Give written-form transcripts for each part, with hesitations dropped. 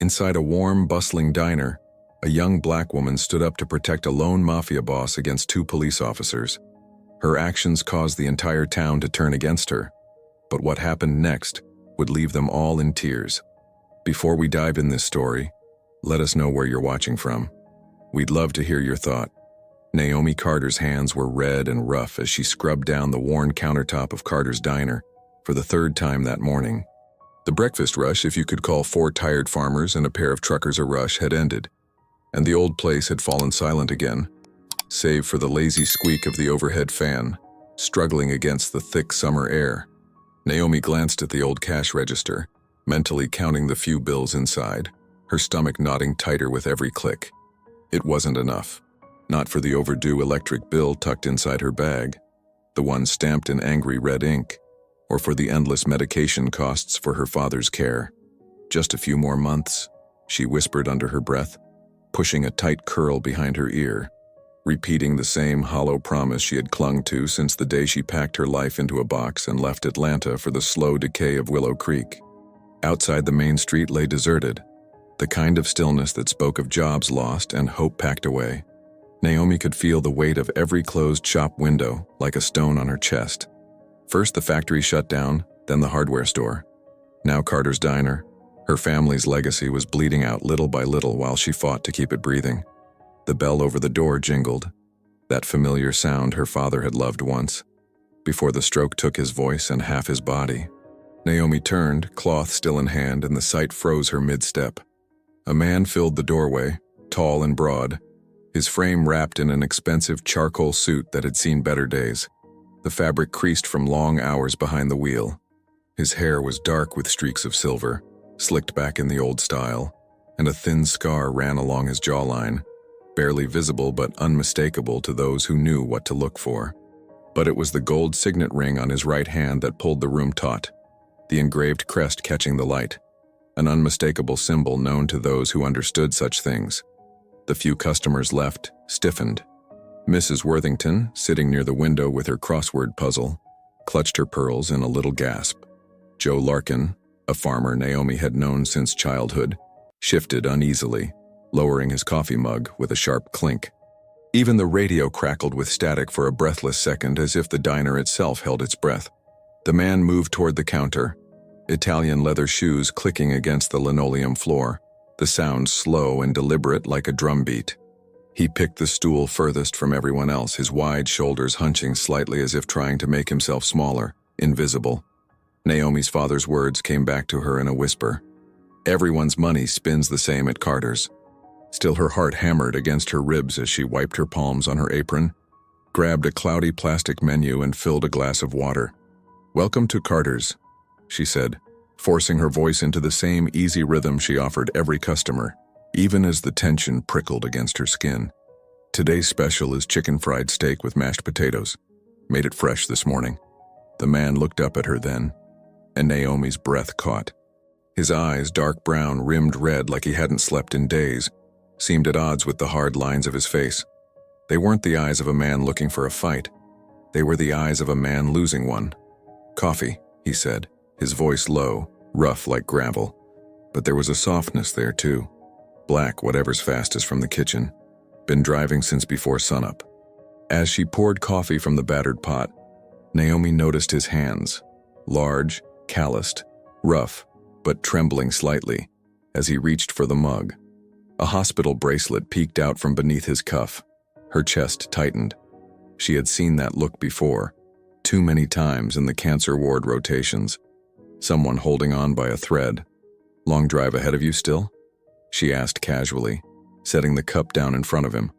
Inside a warm, bustling diner, a young black woman stood up to protect a lone mafia boss against two police officers. Her actions caused the entire town to turn against her, but what happened next would leave them all in tears. Before we dive in this story, let us know where you're watching from. We'd love to hear your thought. Naomi Carter's hands were red and rough as she scrubbed down the worn countertop of Carter's diner for the third time that morning. The breakfast rush, if you could call four tired farmers and a pair of truckers a rush, had ended, and the old place had fallen silent again, save for the lazy squeak of the overhead fan, struggling against the thick summer air. Naomi glanced at the old cash register, mentally counting the few bills inside, her stomach knotting tighter with every click. It wasn't enough. Not for the overdue electric bill tucked inside her bag, the one stamped in angry red ink, or for the endless medication costs for her father's care. Just a few more months, she whispered under her breath, pushing a tight curl behind her ear, repeating the same hollow promise she had clung to since the day she packed her life into a box and left Atlanta for the slow decay of Willow Creek. Outside the main street lay deserted, the kind of stillness that spoke of jobs lost and hope packed away. Naomi could feel the weight of every closed shop window like a stone on her chest. First the factory shut down, then the hardware store. Now Carter's diner. Her family's legacy was bleeding out little by little while she fought to keep it breathing. The bell over the door jingled, that familiar sound her father had loved once, before the stroke took his voice and half his body. Naomi turned, cloth still in hand, and the sight froze her mid-step. A man filled the doorway, tall and broad, his frame wrapped in an expensive charcoal suit that had seen better days. The fabric creased from long hours behind the wheel. His hair was dark with streaks of silver, slicked back in the old style, and a thin scar ran along his jawline, barely visible but unmistakable to those who knew what to look for. But it was the gold signet ring on his right hand that pulled the room taut, the engraved crest catching the light, an unmistakable symbol known to those who understood such things. The few customers left stiffened. Mrs. Worthington, sitting near the window with her crossword puzzle, clutched her pearls in a little gasp. Joe Larkin, a farmer Naomi had known since childhood, shifted uneasily, lowering his coffee mug with a sharp clink. Even the radio crackled with static for a breathless second, as if the diner itself held its breath. The man moved toward the counter, Italian leather shoes clicking against the linoleum floor, the sound slow and deliberate like a drum beat. He picked the stool furthest from everyone else, his wide shoulders hunching slightly as if trying to make himself smaller, invisible. Naomi's father's words came back to her in a whisper. Everyone's money spins the same at Carter's. Still, her heart hammered against her ribs as she wiped her palms on her apron, grabbed a cloudy plastic menu and filled a glass of water. "Welcome to Carter's," she said, forcing her voice into the same easy rhythm she offered every customer, even as the tension prickled against her skin. "Today's special is chicken fried steak with mashed potatoes. Made it fresh this morning." The man looked up at her then, and Naomi's breath caught. His eyes, dark brown, rimmed red like he hadn't slept in days, seemed at odds with the hard lines of his face. They weren't the eyes of a man looking for a fight. They were the eyes of a man losing one. "Coffee," he said, his voice low, rough like gravel. But there was a softness there, too. Black, whatever's fastest from the kitchen. Been driving since before sunup. As she poured coffee from the battered pot, Naomi noticed his hands, large, calloused, rough, but trembling slightly, as he reached for the mug. A hospital bracelet peeked out from beneath his cuff. Her chest tightened. She had seen that look before, too many times in the cancer ward rotations. Someone holding on by a thread. "Long drive ahead of you still?" she asked casually, setting the cup down in front of him.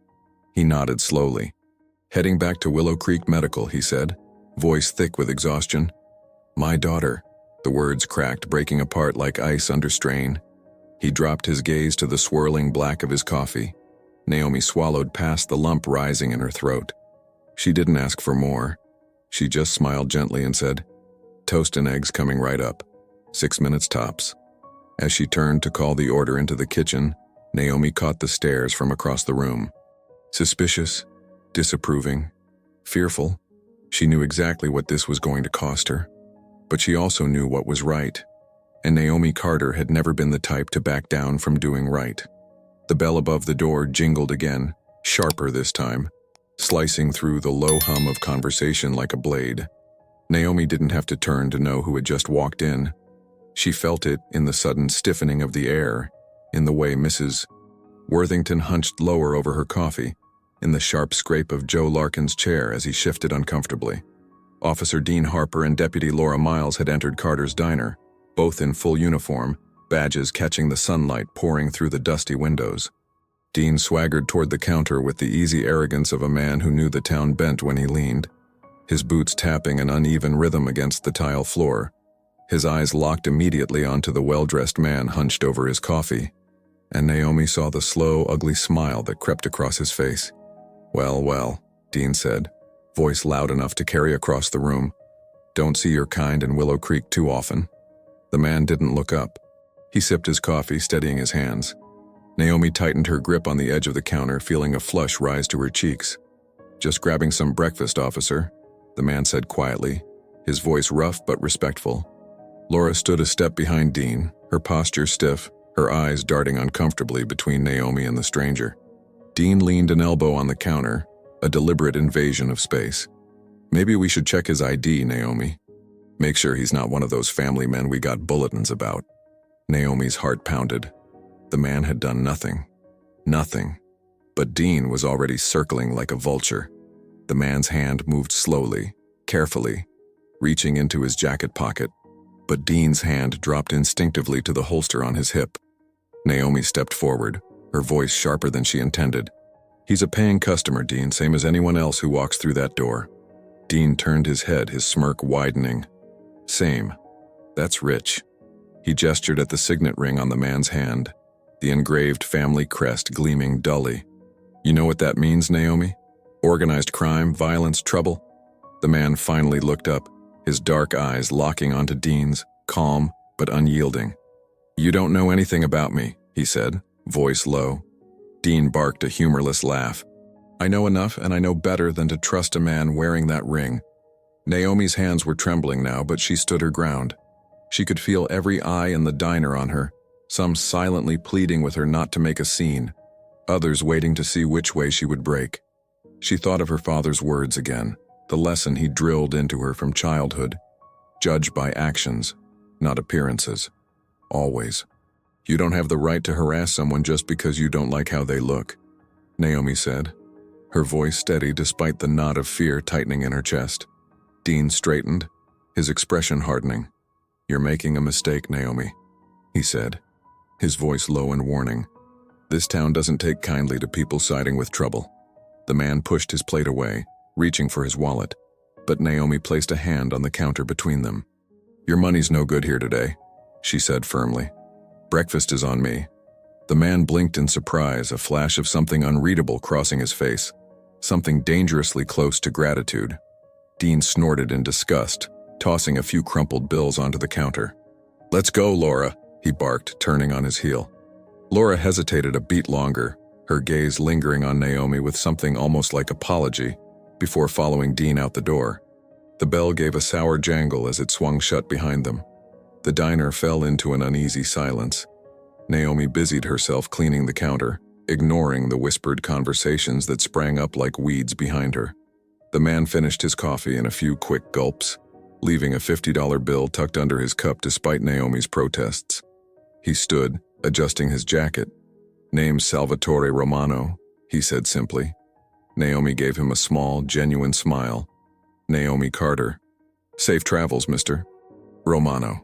He nodded slowly. "Heading back to Willow Creek Medical," he said, voice thick with exhaustion. "My daughter," the words cracked, breaking apart like ice under strain. He dropped his gaze to the swirling black of his coffee. Naomi swallowed past the lump rising in her throat. She didn't ask for more. She just smiled gently and said, "Toast and eggs coming right up. 6 minutes tops." As she turned to call the order into the kitchen, Naomi caught the stares from across the room. Suspicious, disapproving, fearful. She knew exactly what this was going to cost her, but she also knew what was right. and Naomi Carter had never been the type to back down from doing right. The bell above the door jingled again, sharper this time, slicing through the low hum of conversation like a blade. Naomi didn't have to turn to know who had just walked in. She felt it in the sudden stiffening of the air, in the way Mrs. Worthington hunched lower over her coffee, in the sharp scrape of Joe Larkin's chair as he shifted uncomfortably. Officer Dean Harper and Deputy Laura Miles had entered Carter's diner, both in full uniform, badges catching the sunlight pouring through the dusty windows. Dean swaggered toward the counter with the easy arrogance of a man who knew the town bent when he leaned, his boots tapping an uneven rhythm against the tile floor. His eyes locked immediately onto the well-dressed man hunched over his coffee, and Naomi saw the slow, ugly smile that crept across his face. "Well, well," Dean said, voice loud enough to carry across the room. "Don't see your kind in Willow Creek too often." The man didn't look up. He sipped his coffee, steadying his hands. Naomi tightened her grip on the edge of the counter, feeling a flush rise to her cheeks. "Just grabbing some breakfast, officer," the man said quietly, his voice rough but respectful. Laura stood a step behind Dean, her posture stiff, her eyes darting uncomfortably between Naomi and the stranger. Dean leaned an elbow on the counter, a deliberate invasion of space. "Maybe we should check his ID, Naomi. Make sure he's not one of those family men we got bulletins about." Naomi's heart pounded. The man had done nothing. Nothing. But Dean was already circling like a vulture. The man's hand moved slowly, carefully, reaching into his jacket pocket. But Dean's hand dropped instinctively to the holster on his hip. Naomi stepped forward, her voice sharper than she intended. "He's a paying customer, Dean, same as anyone else who walks through that door." Dean turned his head, his smirk widening. "Same. That's rich." He gestured at the signet ring on the man's hand, the engraved family crest gleaming dully. "You know what that means, Naomi? Organized crime, violence, trouble?" The man finally looked up, his dark eyes locking onto Dean's, calm but unyielding. "You don't know anything about me," he said, voice low. Dean barked a humorless laugh. "I know enough, and I know better than to trust a man wearing that ring." Naomi's hands were trembling now, but she stood her ground. She could feel every eye in the diner on her, some silently pleading with her not to make a scene, others waiting to see which way she would break. She thought of her father's words again, the lesson he drilled into her from childhood. Judge by actions, not appearances. Always. "You don't have the right to harass someone just because you don't like how they look," Naomi said, her voice steady despite the knot of fear tightening in her chest. Dean straightened, his expression hardening. "You're making a mistake, Naomi," he said, his voice low and warning. "This town doesn't take kindly to people siding with trouble." The man pushed his plate away, reaching for his wallet, but Naomi placed a hand on the counter between them. "Your money's no good here today," she said firmly. "Breakfast is on me." The man blinked in surprise, a flash of something unreadable crossing his face, something dangerously close to gratitude. Dean snorted in disgust, tossing a few crumpled bills onto the counter. "Let's go, Laura," he barked, turning on his heel. Laura hesitated a beat longer, her gaze lingering on Naomi with something almost like apology, before following Dean out the door. The bell gave a sour jangle as it swung shut behind them. The diner fell into an uneasy silence. Naomi busied herself cleaning the counter, ignoring the whispered conversations that sprang up like weeds behind her. The man finished his coffee in a few quick gulps, leaving a $50 bill tucked under his cup despite Naomi's protests. He stood, adjusting his jacket. "Name's Salvatore Romano," he said simply. Naomi gave him a small, genuine smile. "Naomi Carter." "Safe travels, Mr. Romano."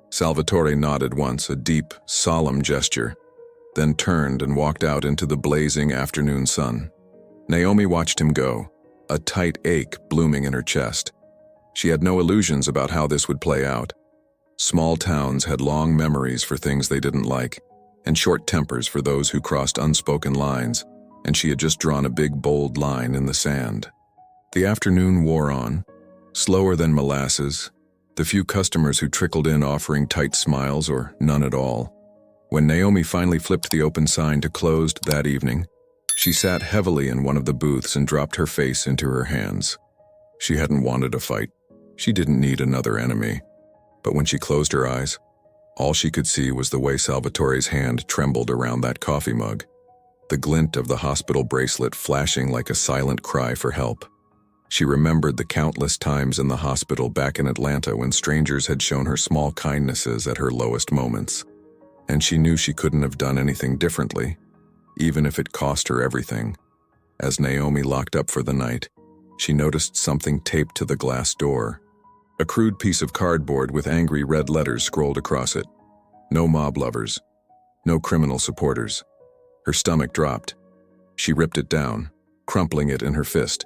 Salvatore nodded once, a deep, solemn gesture, then turned and walked out into the blazing afternoon sun. Naomi watched him go, a tight ache blooming in her chest. She had no illusions about how this would play out. Small towns had long memories for things they didn't like, and short tempers for those who crossed unspoken lines, and she had just drawn a big, bold line in the sand. The afternoon wore on, slower than molasses, the few customers who trickled in offering tight smiles or none at all. When Naomi finally flipped the open sign to closed that evening, she sat heavily in one of the booths and dropped her face into her hands. She hadn't wanted a fight. She didn't need another enemy. But when she closed her eyes, All she could see was the way Salvatore's hand trembled around that coffee mug, the glint of the hospital bracelet flashing like a silent cry for help. She remembered the countless times in the hospital back in Atlanta when strangers had shown her small kindnesses at her lowest moments. And she knew she couldn't have done anything differently, even if it cost her everything. As Naomi locked up for the night, she noticed something taped to the glass door. A crude piece of cardboard with angry red letters scrolled across it. No mob lovers. No criminal supporters. Her stomach dropped. She ripped it down, crumpling it in her fist.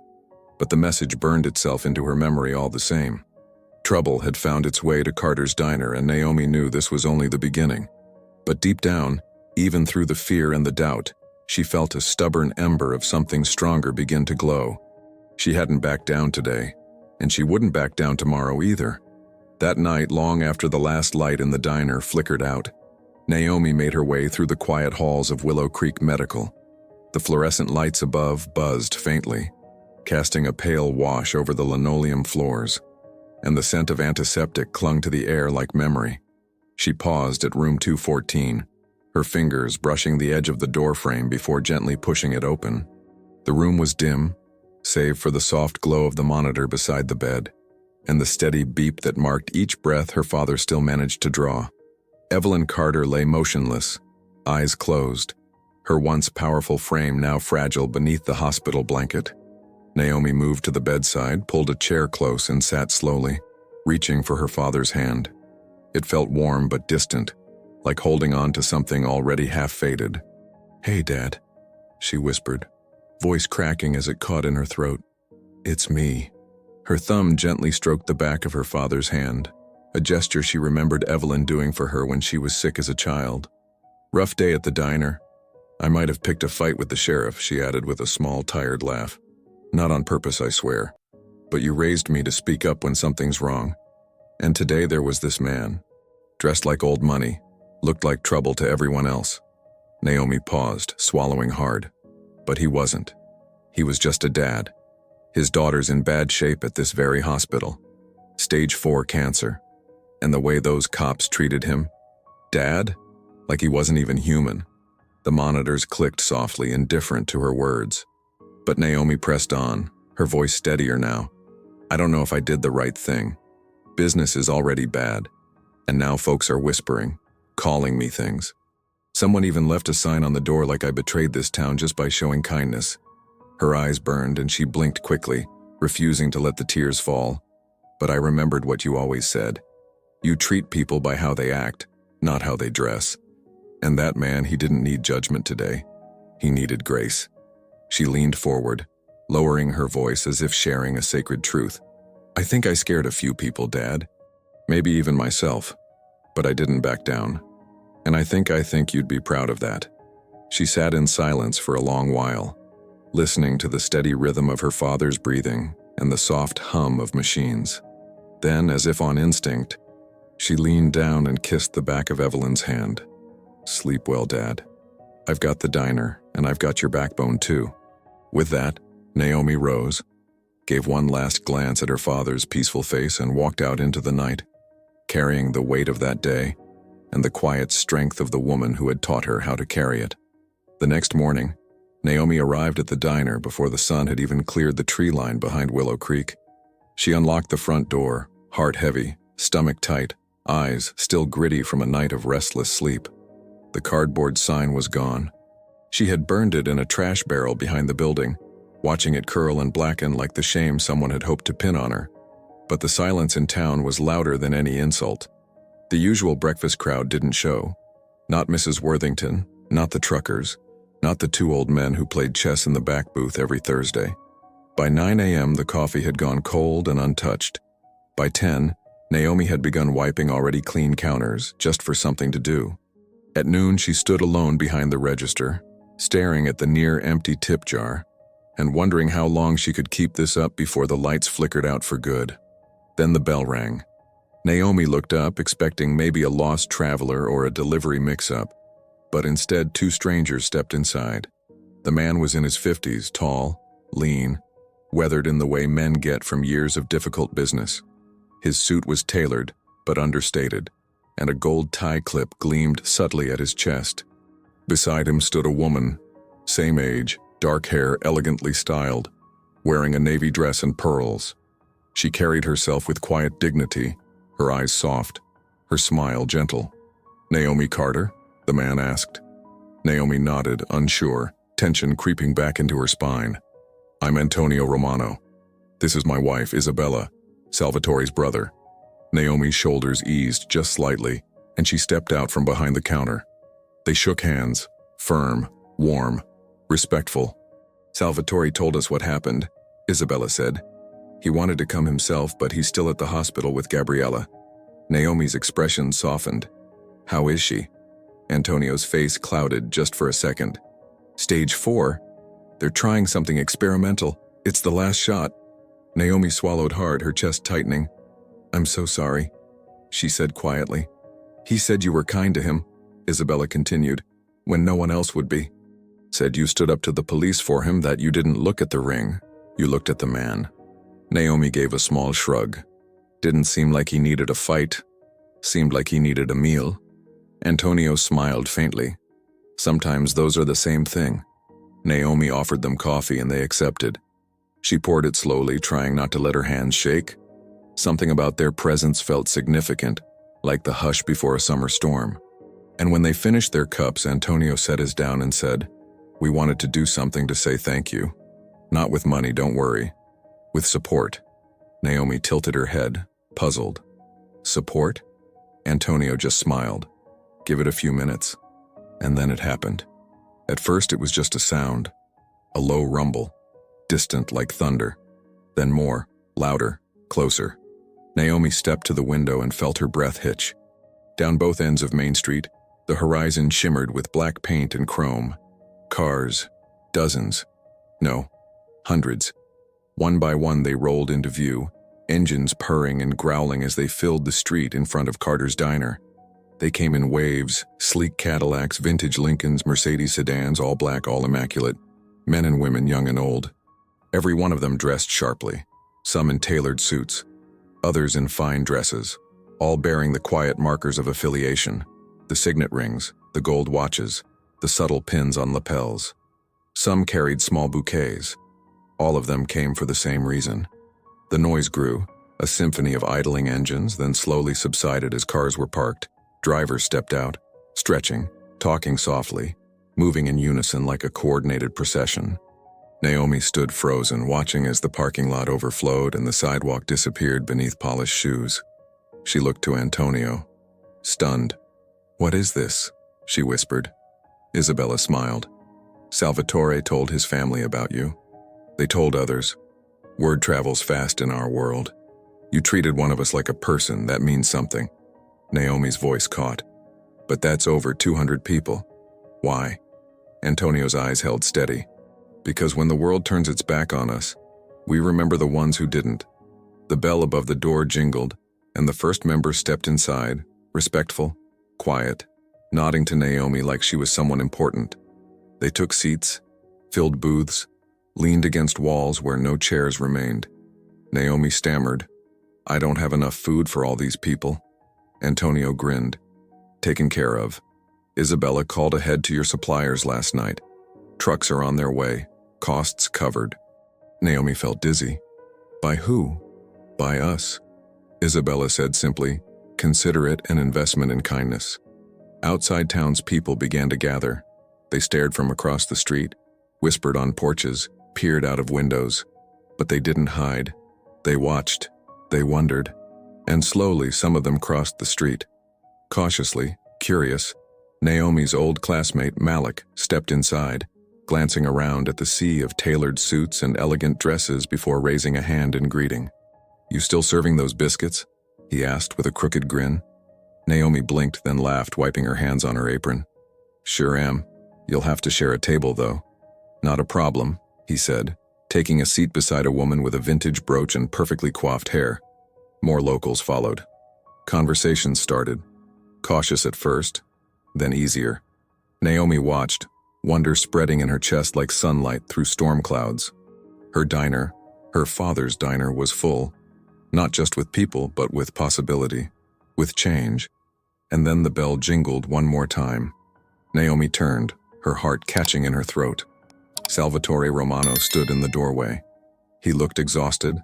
But the message burned itself into her memory all the same. Trouble had found its way to Carter's diner, and Naomi knew this was only the beginning. But deep down, even through the fear and the doubt, she felt a stubborn ember of something stronger begin to glow. She hadn't backed down today, and she wouldn't back down tomorrow either. That night, long after the last light in the diner flickered out, Naomi made her way through the quiet halls of Willow Creek Medical. The fluorescent lights above buzzed faintly, casting a pale wash over the linoleum floors, and the scent of antiseptic clung to the air like memory. She paused at room 214, her fingers brushing the edge of the doorframe before gently pushing it open. The room was dim, save for the soft glow of the monitor beside the bed, and the steady beep that marked each breath her father still managed to draw. Evelyn Carter lay motionless, eyes closed, her once powerful frame now fragile beneath the hospital blanket. Naomi moved to the bedside, pulled a chair close, and sat slowly, reaching for her father's hand. It felt warm but distant, like holding on to something already half-faded. "Hey, Dad," she whispered, voice cracking as it caught in her throat. "It's me." Her thumb gently stroked the back of her father's hand, a gesture she remembered Evelyn doing for her when she was sick as a child. "Rough day at the diner. I might have picked a fight with the sheriff," she added with a small, tired laugh. "Not on purpose, I swear. But you raised me to speak up when something's wrong. And today there was this man, dressed like old money, looked like trouble to everyone else." Naomi paused, swallowing hard. But he wasn't. He was just a dad. His daughter's in bad shape at this very hospital. Stage 4 cancer. And the way those cops treated him. Dad? Like he wasn't even human. The monitors clicked softly, indifferent to her words. But Naomi pressed on, her voice steadier now. "I don't know if I did the right thing. Business is already bad. And now folks are whispering, calling me things. Someone even left a sign on the door like I betrayed this town just by showing kindness." Her eyes burned and she blinked quickly, refusing to let the tears fall. "But I remembered what you always said. You treat people by how they act, not how they dress. And that man, he didn't need judgment today. He needed grace." She leaned forward, lowering her voice as if sharing a sacred truth. "I think I scared a few people, Dad. Maybe even myself. But I didn't back down. And I think you'd be proud of that." She sat in silence for a long while, listening to the steady rhythm of her father's breathing and the soft hum of machines. Then, as if on instinct, she leaned down and kissed the back of Evelyn's hand. "Sleep well, Dad. I've got the diner, and I've got your backbone too." With that, Naomi rose, gave one last glance at her father's peaceful face, and walked out into the night, carrying the weight of that day and the quiet strength of the woman who had taught her how to carry it. The next morning, Naomi arrived at the diner before the sun had even cleared the tree line behind Willow Creek. She unlocked the front door, heart heavy, stomach tight, eyes still gritty from a night of restless sleep. The cardboard sign was gone. She had burned it in a trash barrel behind the building, watching it curl and blacken like the shame someone had hoped to pin on her. But the silence in town was louder than any insult. The usual breakfast crowd didn't show. Not Mrs. Worthington, not the truckers, not the 2 old men who played chess in the back booth every Thursday. By 9 a.m., the coffee had gone cold and untouched. By 10, Naomi had begun wiping already clean counters, just for something to do. At noon, she stood alone behind the register, staring at the near-empty tip jar, and wondering how long she could keep this up before the lights flickered out for good. Then the bell rang. Naomi looked up, expecting maybe a lost traveler or a delivery mix-up, but instead 2 strangers stepped inside. The man was in his 50s, tall, lean, weathered in the way men get from years of difficult business. His suit was tailored, but understated. and a gold tie clip gleamed subtly at his chest. Beside him stood a woman, same age, dark hair elegantly styled, wearing a navy dress and pearls. She carried herself with quiet dignity, her eyes soft, her smile gentle. "Naomi Carter?" the man asked. Naomi nodded, unsure, tension creeping back into her spine. "I'm Antonio Romano. This is my wife, Isabella, Salvatore's brother." Naomi's shoulders eased just slightly, and she stepped out from behind the counter. They shook hands, firm, warm, respectful. "Salvatore told us what happened," Isabella said. "He wanted to come himself, but he's still at the hospital with Gabriella." Naomi's expression softened. "How is she?" Antonio's face clouded just for a second. "Stage 4? They're trying something experimental. It's the last shot." Naomi swallowed hard, her chest tightening. "I'm so sorry," she said quietly. "He said you were kind to him," Isabella continued, "when no one else would be. Said you stood up to the police for him, that you didn't look at the ring. You looked at the man." Naomi gave a small shrug. "Didn't seem like he needed a fight. Seemed like he needed a meal." Antonio smiled faintly. "Sometimes those are the same thing." Naomi offered them coffee and they accepted. She poured it slowly, trying not to let her hands shake. Something about their presence felt significant, like the hush before a summer storm. And when they finished their cups, Antonio set his down and said, "We wanted to do something to say thank you. Not with money, don't worry. With support." Naomi tilted her head, puzzled. "Support?" Antonio just smiled. "Give it a few minutes." And then it happened. At first it was just a sound, a low rumble, distant like thunder. Then more, louder, closer. Naomi stepped to the window and felt her breath hitch. Down both ends of Main Street, the horizon shimmered with black paint and chrome. Cars, dozens. No, hundreds. One by one they rolled into view, engines purring and growling as they filled the street in front of Carter's Diner. They came in waves, sleek Cadillacs, vintage Lincolns, Mercedes sedans, all black, all immaculate. Men and women, young and old. Every one of them dressed sharply, some in tailored suits, others in fine dresses, all bearing the quiet markers of affiliation, the signet rings, the gold watches, the subtle pins on lapels. Some carried small bouquets. All of them came for the same reason. The noise grew, a symphony of idling engines, then slowly subsided as cars were parked. Drivers stepped out, stretching, talking softly, moving in unison like a coordinated procession. Naomi stood frozen, watching as the parking lot overflowed and the sidewalk disappeared beneath polished shoes. She looked to Antonio, stunned. "What is this?" she whispered. Isabella smiled. "Salvatore told his family about you. They told others. Word travels fast in our world. You treated one of us like a person, that means something." Naomi's voice caught. "But that's over 200 people. Why?" Antonio's eyes held steady. "Because when the world turns its back on us, we remember the ones who didn't." The bell above the door jingled, and the first member stepped inside, respectful, quiet, nodding to Naomi like she was someone important. They took seats, filled booths, leaned against walls where no chairs remained. Naomi stammered, "I don't have enough food for all these people." Antonio grinned. "Taken care of. Isabella called ahead to your suppliers last night. Trucks are on their way, costs covered." Naomi felt dizzy. "By who?" "By us," Isabella said simply. "Consider it an investment in kindness." Outside town's people began to gather. They stared from across the street, whispered on porches, peered out of windows. But they didn't hide. They watched. They wondered. And slowly some of them crossed the street. Cautiously, curious, Naomi's old classmate Malik stepped inside, glancing around at the sea of tailored suits and elegant dresses before raising a hand in greeting. "You still serving those biscuits?" he asked with a crooked grin. Naomi blinked, then laughed, wiping her hands on her apron. "Sure am. You'll have to share a table, though." "Not a problem," he said, taking a seat beside a woman with a vintage brooch and perfectly coiffed hair. More locals followed. Conversations started, cautious at first, then easier. Naomi watched, wonder spreading in her chest like sunlight through storm clouds. Her diner, her father's diner, was full, not just with people, but with possibility, with change. And then the bell jingled one more time. Naomi turned, her heart catching in her throat. Salvatore Romano stood in the doorway. He looked exhausted,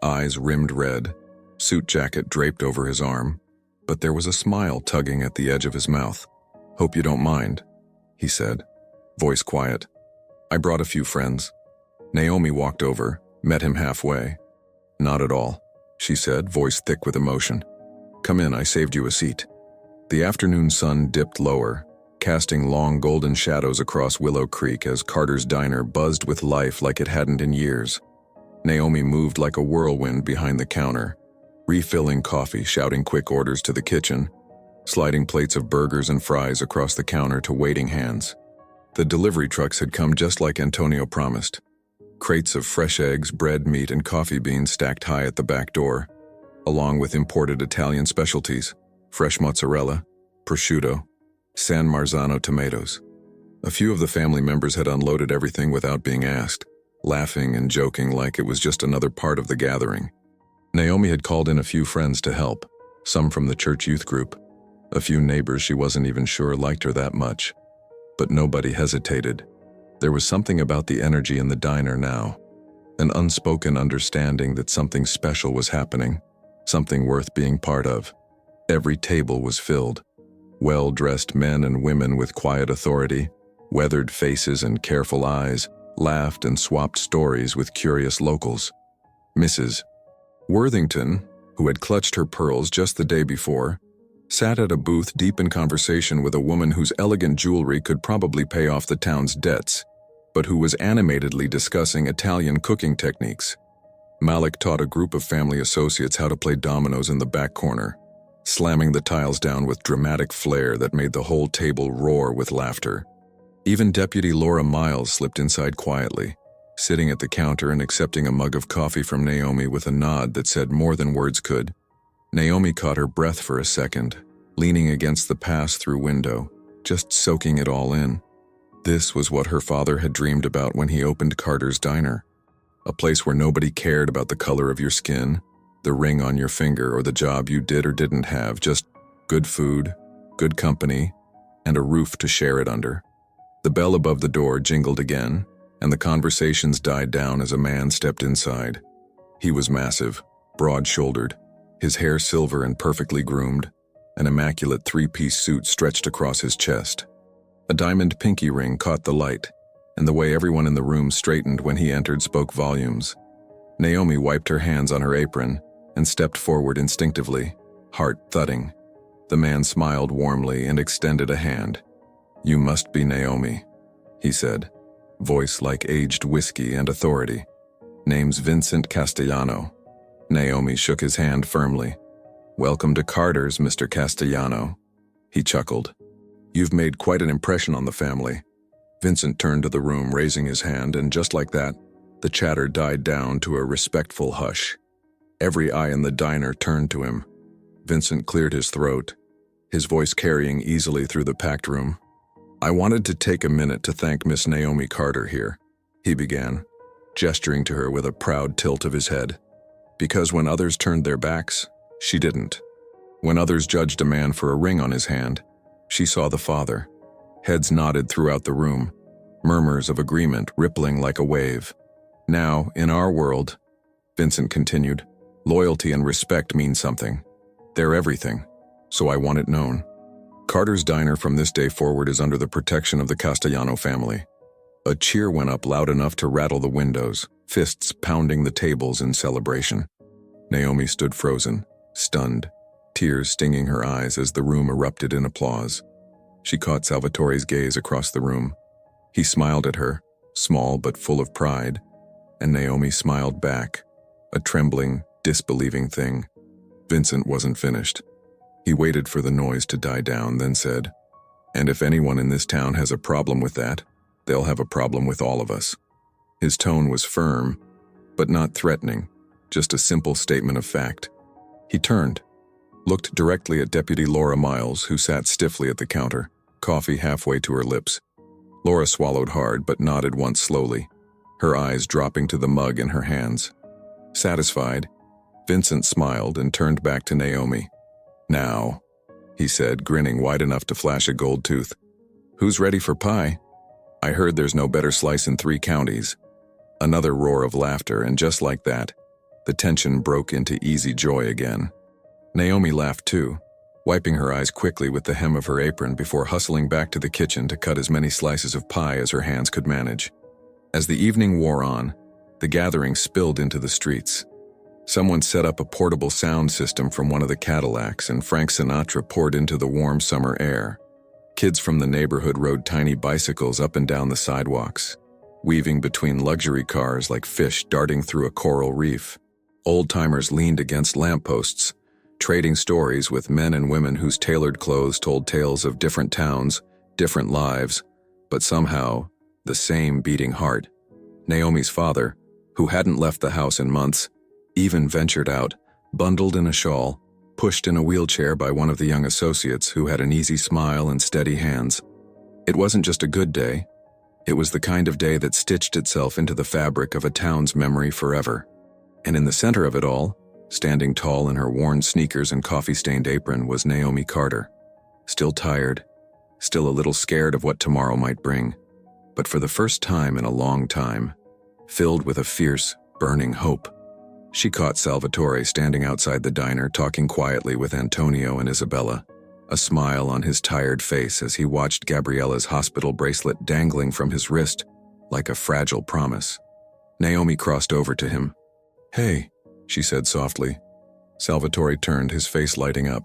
eyes rimmed red, suit jacket draped over his arm, but there was a smile tugging at the edge of his mouth. "Hope you don't mind," he said, voice quiet. "I brought a few friends." Naomi walked over, met him halfway. "Not at all," she said, voice thick with emotion. "Come in, I saved you a seat." The afternoon sun dipped lower, casting long golden shadows across Willow Creek as Carter's diner buzzed with life like it hadn't in years. Naomi moved like a whirlwind behind the counter, refilling coffee, shouting quick orders to the kitchen, sliding plates of burgers and fries across the counter to waiting hands. The delivery trucks had come just like Antonio promised. Crates of fresh eggs, bread, meat, and coffee beans stacked high at the back door, along with imported Italian specialties, fresh mozzarella, prosciutto, San Marzano tomatoes. A few of the family members had unloaded everything without being asked, laughing and joking like it was just another part of the gathering. Naomi had called in a few friends to help, some from the church youth group, a few neighbors she wasn't even sure liked her that much. But nobody hesitated. There was something about the energy in the diner now, an unspoken understanding that something special was happening, something worth being part of. Every table was filled. Well-dressed men and women with quiet authority, weathered faces and careful eyes, laughed and swapped stories with curious locals. Mrs. Worthington, who had clutched her pearls just the day before, sat at a booth deep in conversation with a woman whose elegant jewelry could probably pay off the town's debts, but who was animatedly discussing Italian cooking techniques. Malik taught a group of family associates how to play dominoes in the back corner, slamming the tiles down with dramatic flair that made the whole table roar with laughter. Even Deputy Laura Miles slipped inside quietly, sitting at the counter and accepting a mug of coffee from Naomi with a nod that said more than words could. Naomi caught her breath for a second, leaning against the pass-through window, just soaking it all in. This was what her father had dreamed about when he opened Carter's Diner. A place where nobody cared about the color of your skin, the ring on your finger, or the job you did or didn't have, just good food, good company, and a roof to share it under. The bell above the door jingled again, and the conversations died down as a man stepped inside. He was massive, broad-shouldered, his hair silver and perfectly groomed, an immaculate three-piece suit stretched across his chest. A diamond pinky ring caught the light, and the way everyone in the room straightened when he entered spoke volumes. Naomi wiped her hands on her apron and stepped forward instinctively, heart thudding. The man smiled warmly and extended a hand. "You must be Naomi," he said, voice like aged whiskey and authority. "Name's Vincent Castellano." Naomi shook his hand firmly. "Welcome to Carter's, Mr. Castellano." He chuckled. "You've made quite an impression on the family." Vincent turned to the room, raising his hand, and just like that, the chatter died down to a respectful hush. Every eye in the diner turned to him. Vincent cleared his throat, his voice carrying easily through the packed room. "I wanted to take a minute to thank Miss Naomi Carter here," he began, gesturing to her with a proud tilt of his head. "Because when others turned their backs, she didn't. When others judged a man for a ring on his hand, she saw the father." Heads nodded throughout the room, murmurs of agreement rippling like a wave. "Now, in our world," Vincent continued, "loyalty and respect mean something. They're everything, so I want it known. Carter's Diner from this day forward is under the protection of the Castellano family." A cheer went up loud enough to rattle the windows, fists pounding the tables in celebration. Naomi stood frozen, stunned, tears stinging her eyes as the room erupted in applause. She caught Salvatore's gaze across the room. He smiled at her, small but full of pride, and Naomi smiled back, a trembling, disbelieving thing. Vincent wasn't finished. He waited for the noise to die down, then said, "And if anyone in this town has a problem with that, they'll have a problem with all of us." His tone was firm, but not threatening, just a simple statement of fact. He turned, looked directly at Deputy Laura Miles, who sat stiffly at the counter, coffee halfway to her lips. Laura swallowed hard but nodded once slowly, her eyes dropping to the mug in her hands. Satisfied, Vincent smiled and turned back to Naomi. "Now," he said, grinning wide enough to flash a gold tooth. "Who's ready for pie? I heard there's no better slice in 3 counties. Another roar of laughter, and just like that, the tension broke into easy joy again. Naomi laughed too, wiping her eyes quickly with the hem of her apron before hustling back to the kitchen to cut as many slices of pie as her hands could manage. As the evening wore on, the gathering spilled into the streets. Someone set up a portable sound system from one of the Cadillacs, and Frank Sinatra poured into the warm summer air. Kids from the neighborhood rode tiny bicycles up and down the sidewalks, weaving between luxury cars like fish darting through a coral reef. Old-timers leaned against lampposts, trading stories with men and women whose tailored clothes told tales of different towns, different lives, but somehow the same beating heart. Naomi's father, who hadn't left the house in months, even ventured out, bundled in a shawl, pushed in a wheelchair by one of the young associates who had an easy smile and steady hands. It wasn't just a good day. It was the kind of day that stitched itself into the fabric of a town's memory forever. And in the center of it all, standing tall in her worn sneakers and coffee-stained apron, was Naomi Carter. Still tired, still a little scared of what tomorrow might bring, but for the first time in a long time, filled with a fierce, burning hope. She caught Salvatore standing outside the diner talking quietly with Antonio and Isabella, a smile on his tired face as he watched Gabriella's hospital bracelet dangling from his wrist like a fragile promise. Naomi crossed over to him. "Hey," she said softly. Salvatore turned, his face lighting up.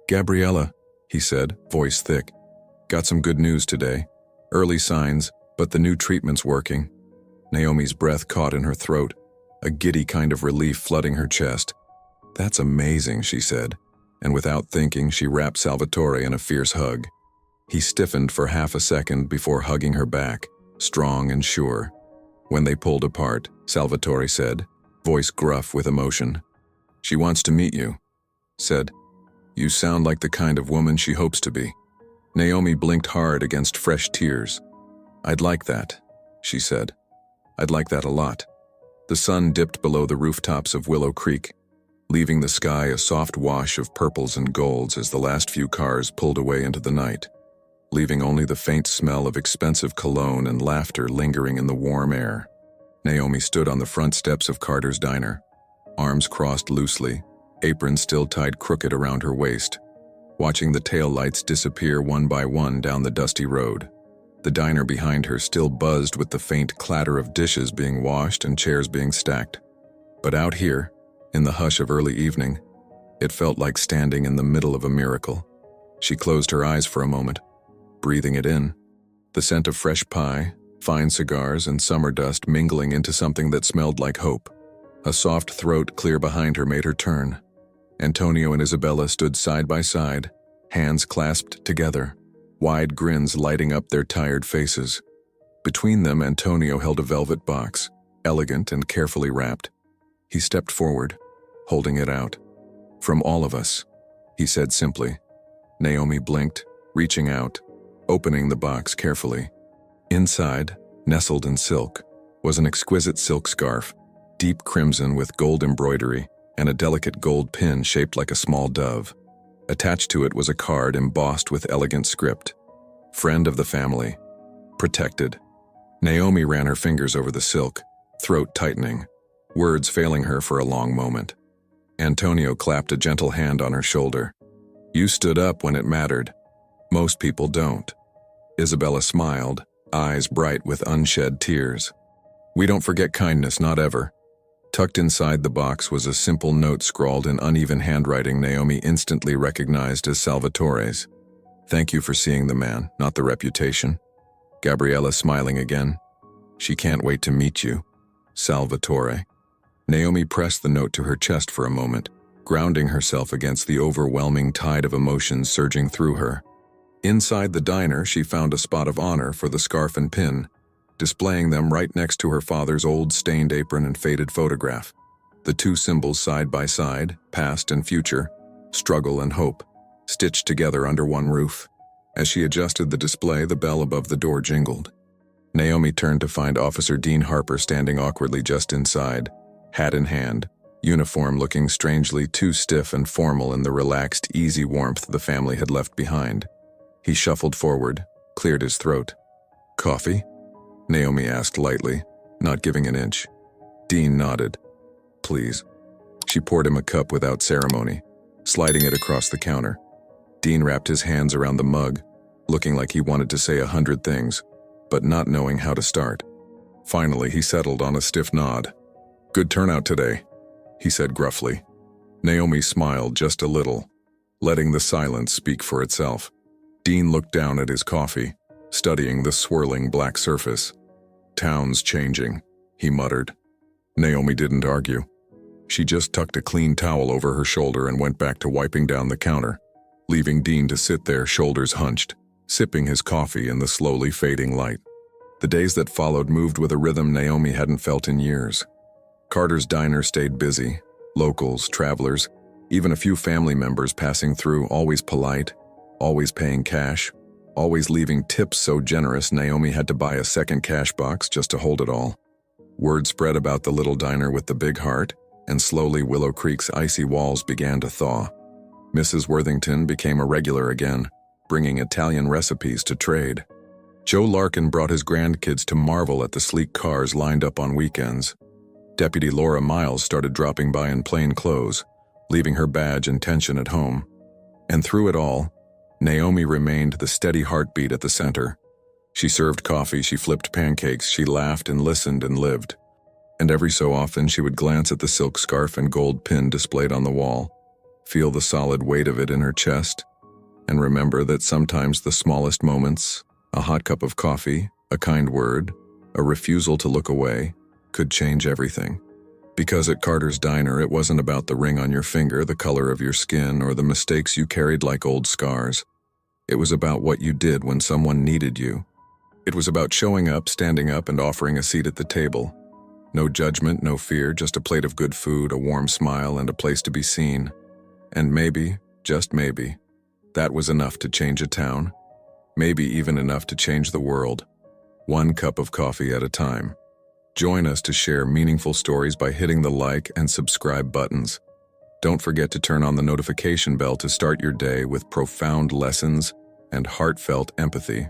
"Gabriella," he said, voice thick. "Got some good news today. Early signs, but the new treatment's working." Naomi's breath caught in her throat, a giddy kind of relief flooding her chest. "That's amazing," she said, and without thinking, she wrapped Salvatore in a fierce hug. He stiffened for half a second before hugging her back, strong and sure. When they pulled apart, Salvatore said, voice gruff with emotion, "She wants to meet you," said. "You sound like the kind of woman she hopes to be." Naomi blinked hard against fresh tears. "I'd like that," she said. "I'd like that a lot." The sun dipped below the rooftops of Willow Creek, leaving the sky a soft wash of purples and golds as the last few cars pulled away into the night, leaving only the faint smell of expensive cologne and laughter lingering in the warm air. Naomi stood on the front steps of Carter's diner, arms crossed loosely, apron still tied crooked around her waist, watching the tail lights disappear one by one down the dusty road. The diner behind her still buzzed with the faint clatter of dishes being washed and chairs being stacked. But out here, in the hush of early evening, it felt like standing in the middle of a miracle. She closed her eyes for a moment, breathing it in, the scent of fresh pie, fine cigars, and summer dust mingling into something that smelled like hope. A soft throat clear behind her made her turn. Antonio and Isabella stood side by side, hands clasped together, wide grins lighting up their tired faces. Between them, Antonio held a velvet box, elegant and carefully wrapped. He stepped forward, holding it out. "From all of us," he said simply. Naomi blinked, reaching out, opening the box carefully. Inside, nestled in silk, was an exquisite silk scarf, deep crimson with gold embroidery, and a delicate gold pin shaped like a small dove. Attached to it was a card embossed with elegant script. "Friend of the family. Protected." Naomi ran her fingers over the silk, throat tightening, words failing her for a long moment. Antonio clapped a gentle hand on her shoulder. "You stood up when it mattered. Most people don't." Isabella smiled, eyes bright with unshed tears. "We don't forget kindness, not ever." Tucked inside the box was a simple note scrawled in uneven handwriting Naomi instantly recognized as Salvatore's. "Thank you for seeing the man, not the reputation." Gabriella smiling again. "She can't wait to meet you. Salvatore." Naomi pressed the note to her chest for a moment, grounding herself against the overwhelming tide of emotions surging through her. Inside the diner, she found a spot of honor for the scarf and pin, displaying them right next to her father's old stained apron and faded photograph. The two symbols side by side, past and future, struggle and hope, stitched together under one roof. As she adjusted the display, the bell above the door jingled. Naomi turned to find Officer Dean Harper standing awkwardly just inside, hat in hand, uniform looking strangely too stiff and formal in the relaxed, easy warmth the family had left behind. He shuffled forward, cleared his throat. "Coffee?" Naomi asked lightly, not giving an inch. Dean nodded. "Please." She poured him a cup without ceremony, sliding it across the counter. Dean wrapped his hands around the mug, looking like he wanted to say 100 things, but not knowing how to start. Finally, he settled on a stiff nod. "Good turnout today," he said gruffly. Naomi smiled just a little, letting the silence speak for itself. Dean looked down at his coffee, studying the swirling black surface. "Town's changing," he muttered. Naomi didn't argue. She just tucked a clean towel over her shoulder and went back to wiping down the counter, leaving Dean to sit there, shoulders hunched, sipping his coffee in the slowly fading light. The days that followed moved with a rhythm Naomi hadn't felt in years. Carter's diner stayed busy. Locals, travelers, even a few family members passing through, always polite, always paying cash, always leaving tips so generous Naomi had to buy a second cash box just to hold it all. Word spread about the little diner with the big heart, and slowly Willow Creek's icy walls began to thaw. Mrs. Worthington became a regular again, bringing Italian recipes to trade. Joe Larkin brought his grandkids to marvel at the sleek cars lined up on weekends. Deputy Laura Miles started dropping by in plain clothes, leaving her badge and tension at home. And through it all, Naomi remained the steady heartbeat at the center. She served coffee, she flipped pancakes, she laughed and listened and lived. And every so often she would glance at the silk scarf and gold pin displayed on the wall, feel the solid weight of it in her chest, and remember that sometimes the smallest moments, a hot cup of coffee, a kind word, a refusal to look away, could change everything. Because at Carter's Diner, it wasn't about the ring on your finger, the color of your skin, or the mistakes you carried like old scars. It was about what you did when someone needed you. It was about showing up, standing up, and offering a seat at the table. No judgment, no fear, just a plate of good food, a warm smile, and a place to be seen. And maybe, just maybe, that was enough to change a town. Maybe even enough to change the world. One cup of coffee at a time. Join us to share meaningful stories by hitting the like and subscribe buttons. Don't forget to turn on the notification bell to start your day with profound lessons and heartfelt empathy.